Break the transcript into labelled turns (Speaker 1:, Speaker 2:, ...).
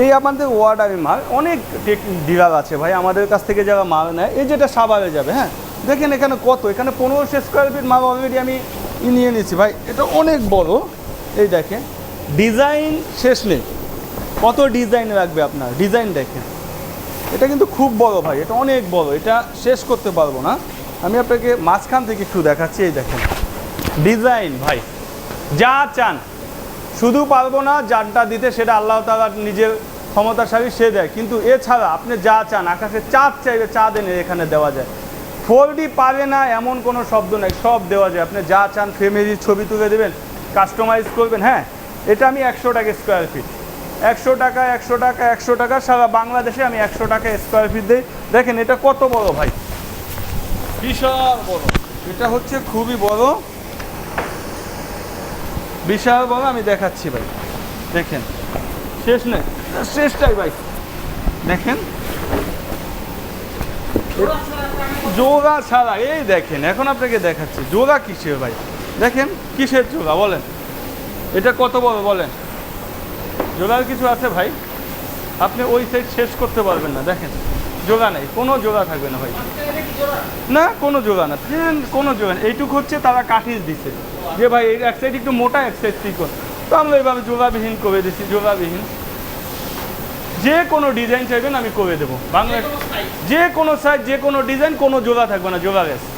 Speaker 1: এই আমাদের ওয়ার্ডারি মাল অনেক ডিলার আছে ভাই আমাদের কাছ থেকে যারা মাল নেয়, এই যেটা সাভারে যাবে। হ্যাঁ দেখেন এখানে কত, এখানে 1500 স্কোয়ার ফিট মাল অলরেডি আমি নিয়ে নিয়েছি ভাই। এটা অনেক বড়, এই দেখেন ডিজাইন শেষ নেই, কত ডিজাইন লাগবে আপনার, ডিজাইন দেখেন। এটা কিন্তু খুব বড় ভাই, এটা অনেক বড়, এটা শেষ করতে পারবো না। আমি আপনাকে মাঝখান থেকে একটু দেখাচ্ছি, এই দেখেন ডিজাইন ভাই, যা চান। শুধু পারবো না যানটা দিতে, সেটা আল্লাহ তাআলা নিজের ক্ষমতাশালী সে দেয়, কিন্তু এছাড়া আপনি যা চান, আকাশে চাঁদ চাইবে চাঁদ এনে এখানে দেওয়া যায়। 4D পারে না এমন কোনো শব্দ নেই, সব দেওয়া যায়। আপনি যা চান ফ্যামিলির ছবি তুলে দেবেন, কাস্টমাইজ করবেন। হ্যাঁ এটা আমি 100 টাকা স্কোয়ার ফিট, 100 টাকা 100 টাকা 100 টাকা, সারা বাংলাদেশে আমি 100 টাকা স্কোয়ার ফিট দিই। দেখেন এটা কত বড় ভাই, বিশাল বড়, এটা হচ্ছে খুবই বড়, বিশাল বড়। আমি দেখাচ্ছি ভাই, দেখেন শেষ নেই, শেষটাই ভাই। দেখেন যোগা ছাড়া, এই দেখেন এখন আপনাকে দেখাচ্ছি যোগা কিসের ভাই। দেখেন কিসের যোগা বলেন, এটা কত বড় বলেন, যোগার কিছু আছে ভাই? আপনি ওই সাইড শেষ করতে পারবেন না। দেখেন যোগা নেই, কোনো যোগা থাকবে না ভাই, না কোনো যোগা না, কোনো যোগা নেই। এইটুকু হচ্ছে তারা কাঠিজ দিছে যে ভাই এই এক সাইড একটু মোটা এক সাইড চিকন, তো আমরা এইভাবে যোগাবিহীন করে দিচ্ছি, যোগাবিহীন। যে কোনো ডিজাইন চাইবেন আমি করে দেবো বাংলা, যে কোনো সাইজ যে কোনো ডিজাইন, কোনো যোগা থাকবে না, যোগা গেছে।